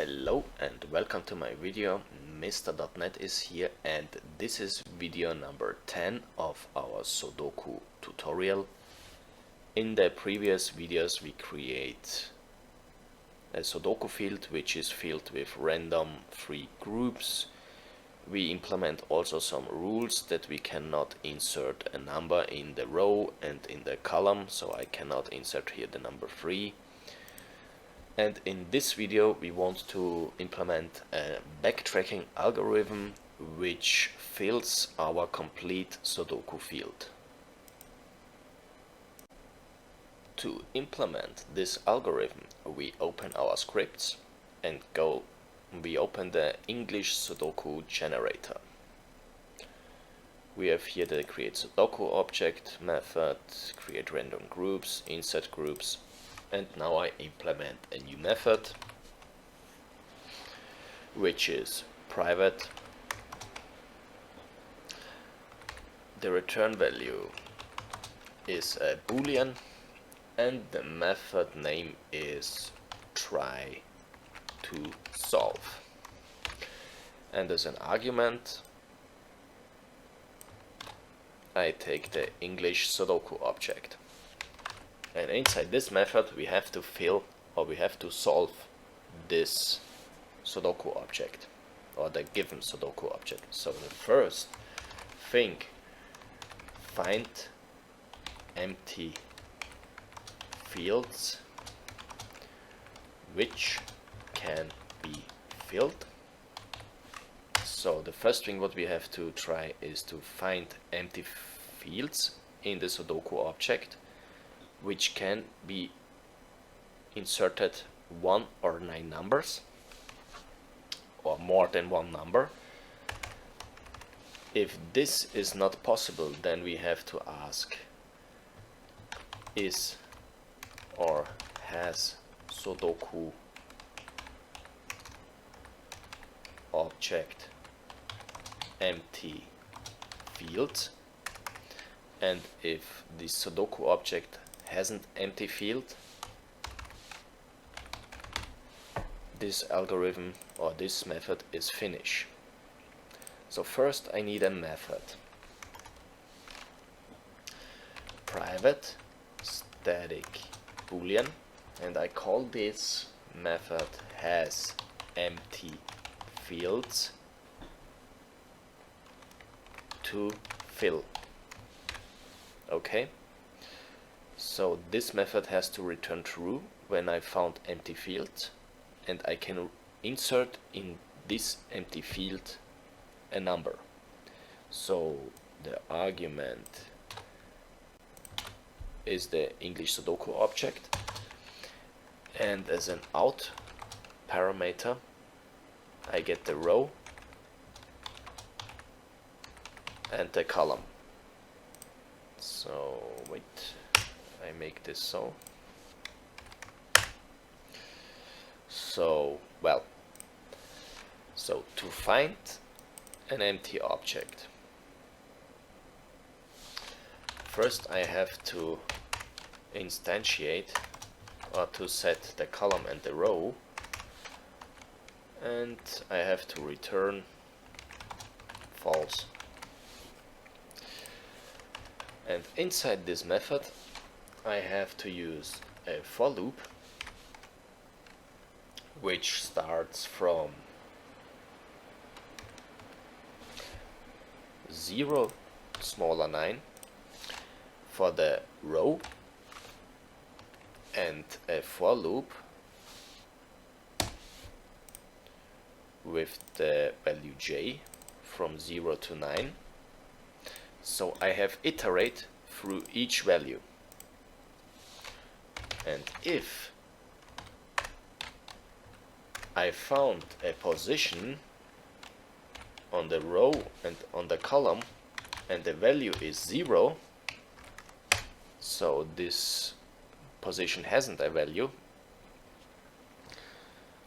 Hello and welcome to my video. Mr.net is here and this is video number 10 of our Sudoku tutorial. In the previous videos we create a Sudoku field which is filled with random free groups. We implement also some rules that we cannot insert a number in the row and in the column, so I cannot insert here the number 3. And in this video we want to implement a backtracking algorithm which fills our complete Sudoku field. To implement this algorithm we open our scripts and we open the English Sudoku generator. We have here the create Sudoku object method, create random groups, insert groups. And now I implement a new method which is private. The return value is a boolean and the method name is try to solve. And as an argument I take the English Sudoku object. And inside this method we have to fill, or we have to solve this Sudoku object, or the given Sudoku object. So the first thing, find empty fields which can be filled. So the first thing what we have to try is to find empty fields in the Sudoku object which can be inserted 1 or 9 numbers or more than one number. If this is not possible, then we have to ask, is or has Sudoku object empty fields? And if the Sudoku object hasn't empty field, this algorithm or this method is finished. So first I need a method. Private static boolean, and I call this method has empty fields to fill. Okay. So this method has to return true when I found empty fields, and I can insert in this empty field a number. So the argument is the English Sudoku object, and as an out parameter I get the row and the column. So wait, I make this so to find an empty object, first I have to instantiate or to set the column and the row, and I have to return false. And inside this method I have to use a for loop which starts from 0 smaller 9 for the row, and a for loop with the value j from 0 to 9. So I have iterate through each value. And if I found a position on the row and on the column and the value is 0, so this position hasn't a value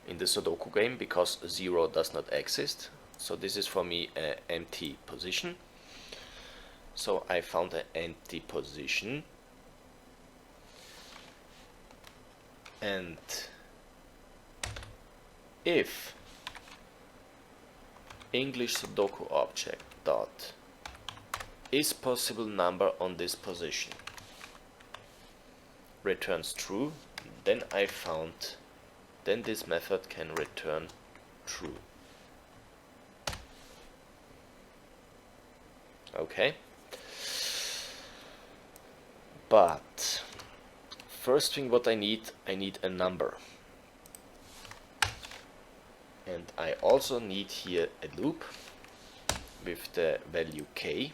in the Sudoku game because 0 does not exist. So this is for me an empty position. So I found an empty position, and if English Sudoku object dot is possible number on this position returns true, then then this method can return true. Okay, but first thing what I need a number, and I also need here a loop with the value k,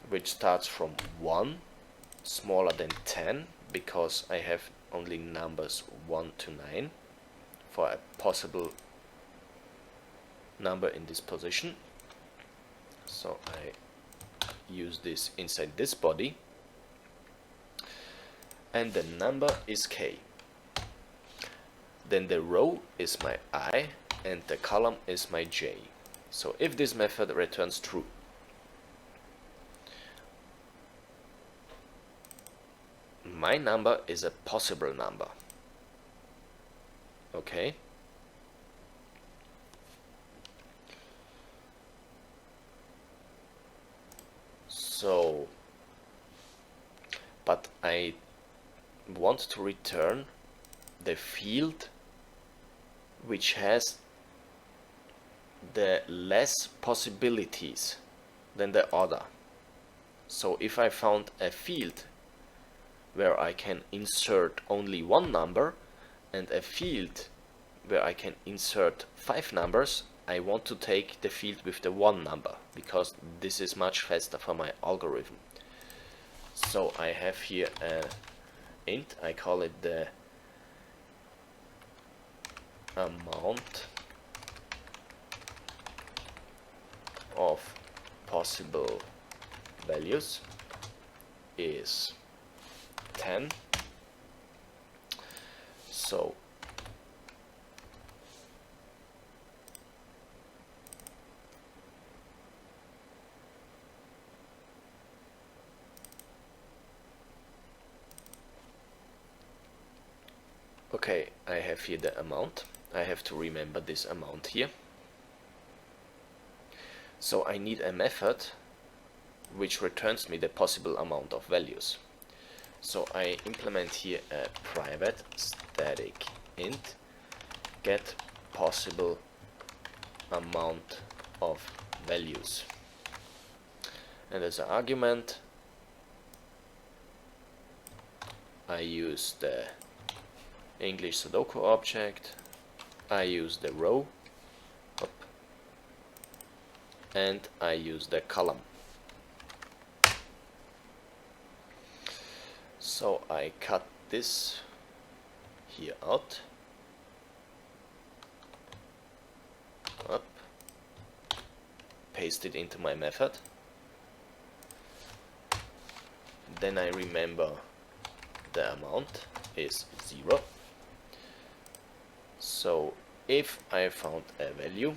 which starts from 1 smaller than 10, because I have only numbers 1 to 9 for a possible number in this position. So I use this inside this body, and the number is k. Then the row is my I and the column is my j. So if this method returns true, my number is a possible number. Okay. So, but I want to return the field which has the less possibilities than the other. So if I found a field where I can insert only one number and a field where I can insert 5 numbers, I want to take the field with the one number, because this is much faster for my algorithm. So I have here a int, I call it the amount of possible values is 10. So okay, I have here the amount. I have to remember this amount here. So I need a method which returns me the possible amount of values. So I implement here a private static int get possible amount of values, and as an argument I use the English Sudoku object, I use the row, and I use the column. So I cut this here out, up, paste it into my method. Then I remember the amount is 0. So if I found a value,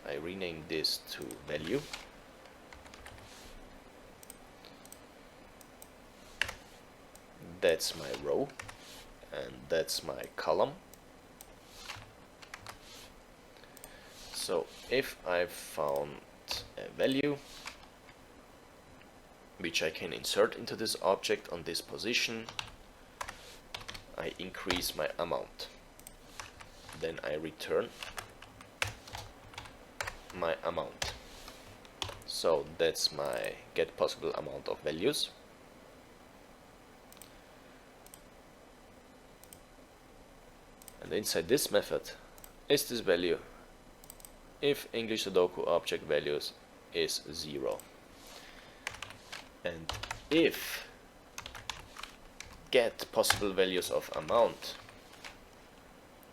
I rename this to value. That's my row and that's my column. So if I found a value which I can insert into this object on this position, I increase my amount. Then I return my amount. So that's my get possible amount of values. And inside this method is this value if English Sudoku object values is 0. And if get possible values of amount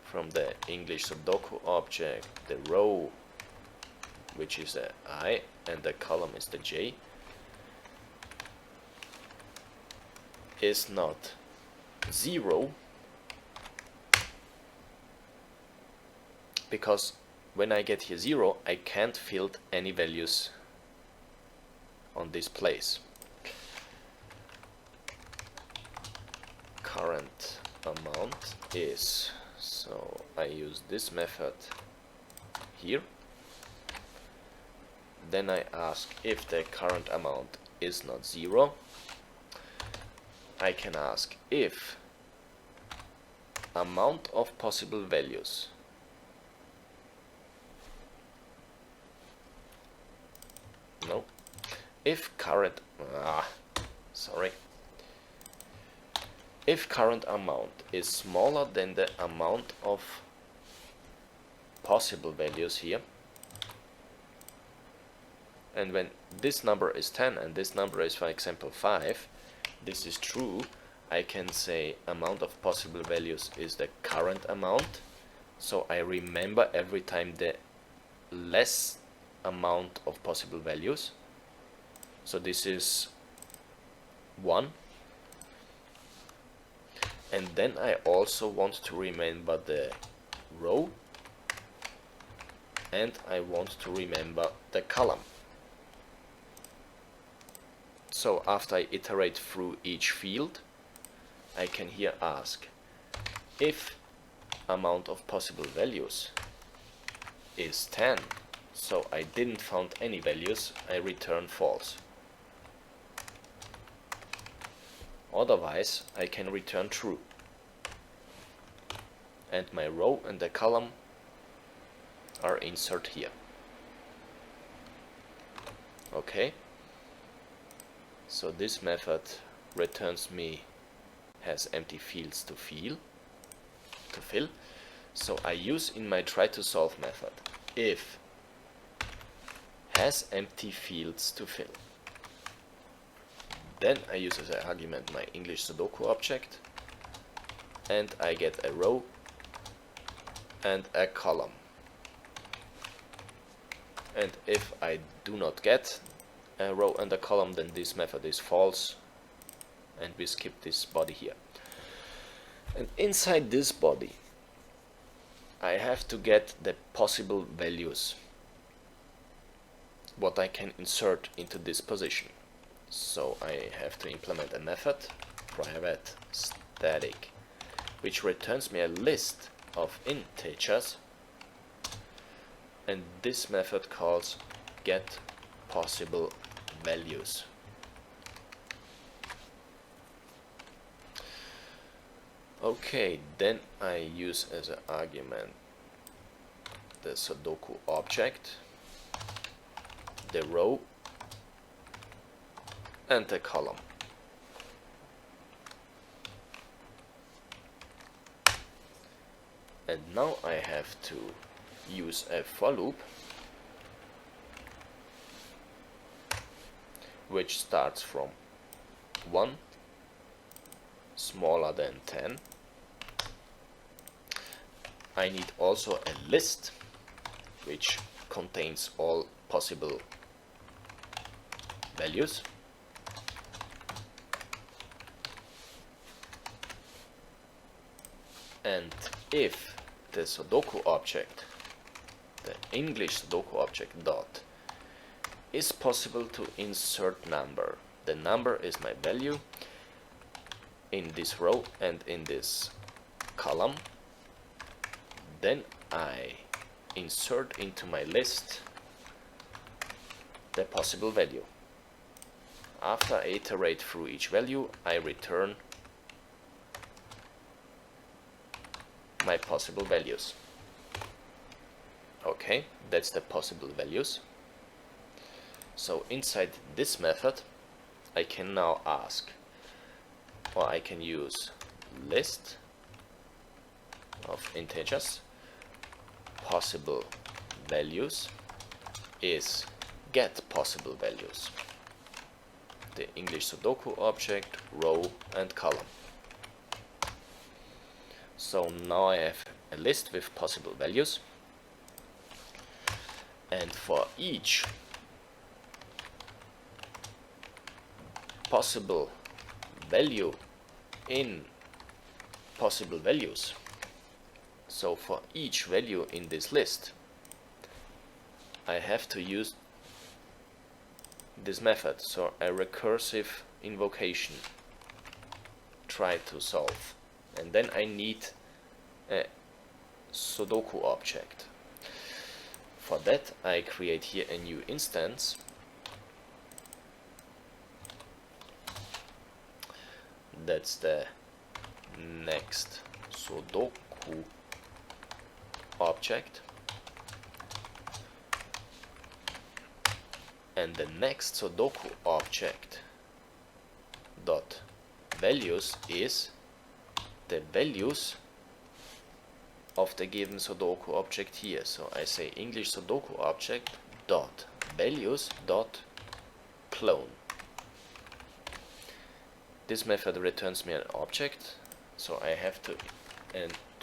from the English Sudoku object, the row which is the I and the column is the J, is not 0, because when I get here 0 I can't fill any values on this place. Current amount is, so I use this method here. Then I ask if the current amount is not 0. I can ask if amount of possible values if current if current amount is smaller than the amount of possible values here, and when this number is 10 and this number is, for example, 5, this is true, I can say amount of possible values is the current amount. So I remember every time the less amount of possible values. So this is 1. And then I also want to remember the row, and I want to remember the column. So after I iterate through each field, I can here ask if amount of possible values is 10, so I didn't found any values, I return false. Otherwise I can return true, and my row and the column are inserted here. Okay, so this method returns me has empty fields to fill. So I use in my try to solve method if has empty fields to fill. Then I use as an argument my English Sudoku object, and I get a row and a column. And if I do not get a row and a column, then this method is false, and we skip this body here. And inside this body I have to get the possible values what I can insert into this position. So I have to implement a method private static which returns me a list of integers, and this method calls get possible values. Okay, then I use as an argument the Sudoku object, the row and the column. And now I have to use a for loop which starts from 1 smaller than 10. I need also a list which contains all possible values. And if the Sudoku object, the English Sudoku object dot, is possible to insert number, the number is my value in this row and in this column, then I insert into my list the possible value. After I iterate through each value, I return my possible values. Okay, that's the possible values. So inside this method I can now ask, or I can use list of integers possible values is get possible values, the English Sudoku object, row and column. So now I have a list with possible values, and for each possible value in possible values, so for each value in this list I have to use this method, so a recursive invocation try to solve, and then I need a Sudoku object. for that I create here a new instance. That's the next Sudoku object, and the next Sudoku object dot values is the values of the given Sudoku object here. So I say English Sudoku object dot values dot clone. This method returns me an object, so I have to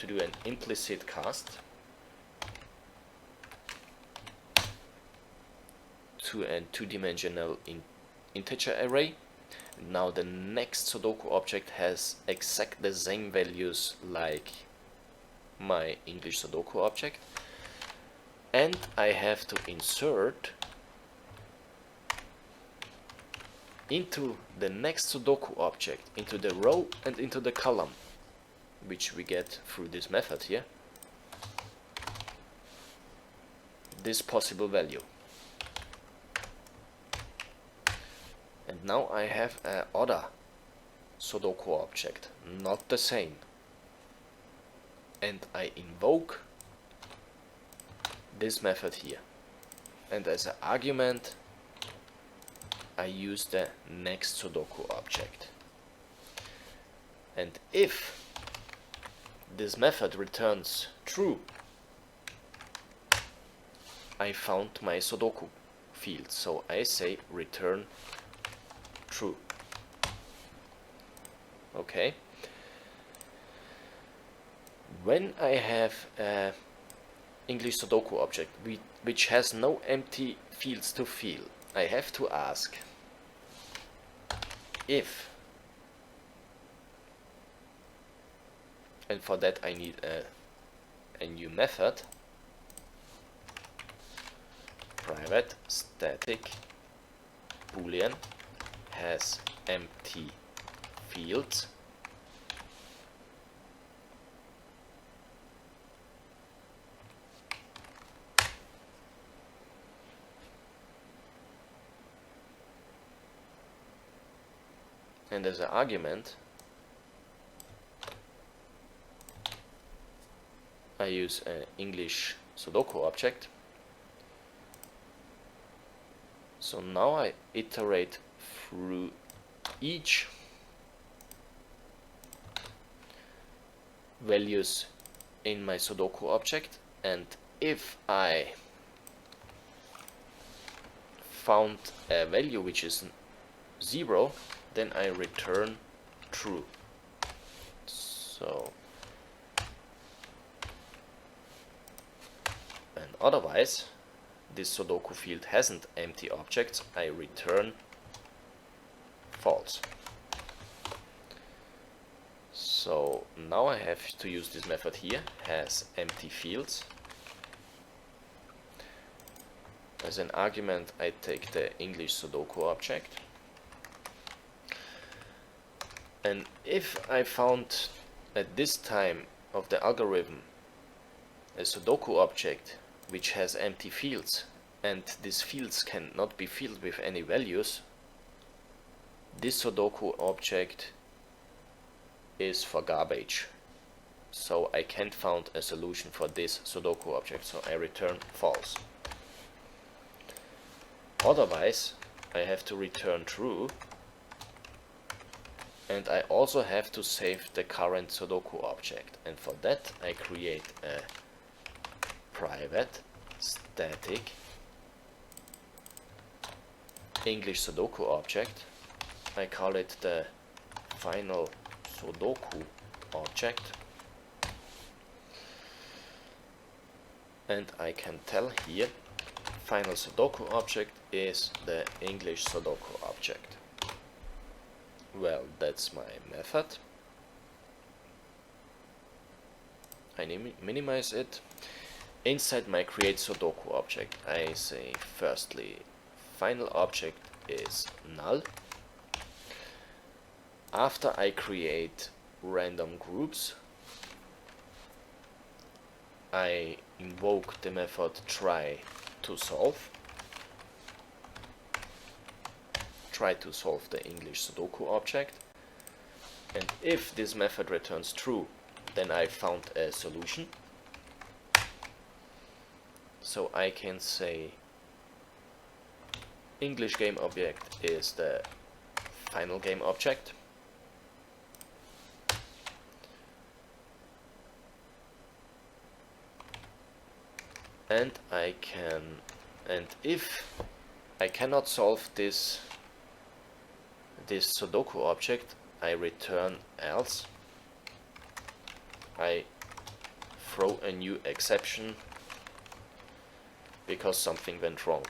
do an implicit cast to a two-dimensional integer array. Now the next Sudoku object has exact the same values like my English Sudoku object, and I have to insert into the next Sudoku object, into the row and into the column, which we get through this method here, this possible value. And now I have a other Sudoku object, not the same, and I invoke this method here, and as an argument I use the next Sudoku object. And if this method returns true, I found my Sudoku field, so I say return true. Okay. When I have a English Sudoku object which has no empty fields to fill, I have to ask if, and for that I need a new method, private static boolean has empty fields, and as an argument I use an English Sudoku object. So now I iterate through each values in my Sudoku object, and if I found a value which is 0, then I return true. So, and otherwise this Sudoku field hasn't empty objects, I return false. So now I have to use this method here, has empty fields. As an argument I take the English Sudoku object, and if I found at this time of the algorithm a Sudoku object which has empty fields, and these fields cannot be filled with any values, this Sudoku object is for garbage. So I can't find a solution for this Sudoku object, so I return false. Otherwise I have to return true, and I also have to save the current Sudoku object, and for that I create a private static English Sudoku object. I call it the final Sudoku object, and I can tell here final Sudoku object is the English Sudoku object. Well, that's my method. I minimize it. Inside my create Sudoku object I say firstly final object is null. After I create random groups I invoke the method try to solve the English Sudoku object, and if this method returns true, then I found a solution. So I can say English game object is the final game object, and if I cannot solve this Sudoku object, I return else. I throw a new exception because something went wrong.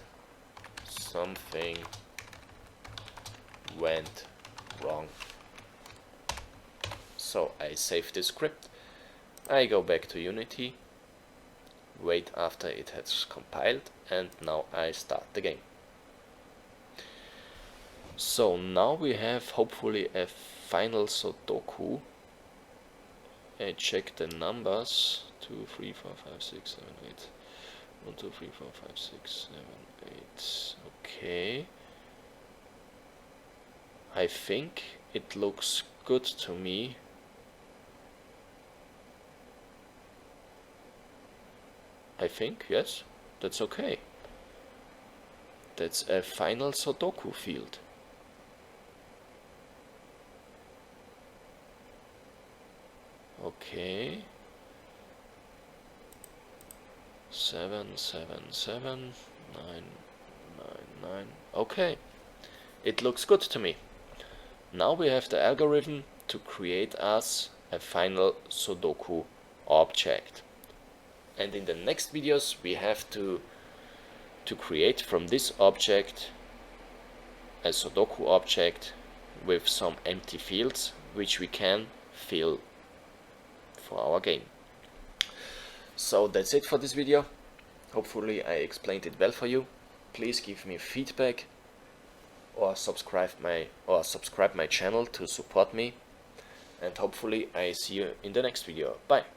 Something went wrong. So I save this script, I go back to Unity, wait after it has compiled, and now I start the game. So now we have hopefully a final Sudoku. I check the numbers. 2, 3, 4, 5, 6, 7, 8. 1, 2, 3, 4, 5, 6, 7, 8. Okay. I think it looks good to me. I think, yes, that's okay. That's a final Sudoku field. Okay. 7, 7, 7, 9, 9, 9. Okay. It looks good to me. Now we have the algorithm to create us a final Sudoku object. And in the next videos we have to create from this object a Sudoku object with some empty fields which we can fill for our game. So that's it for this video. Hopefully I explained it well for you. Please give me feedback or subscribe my channel to support me, and hopefully I see you in the next video. Bye.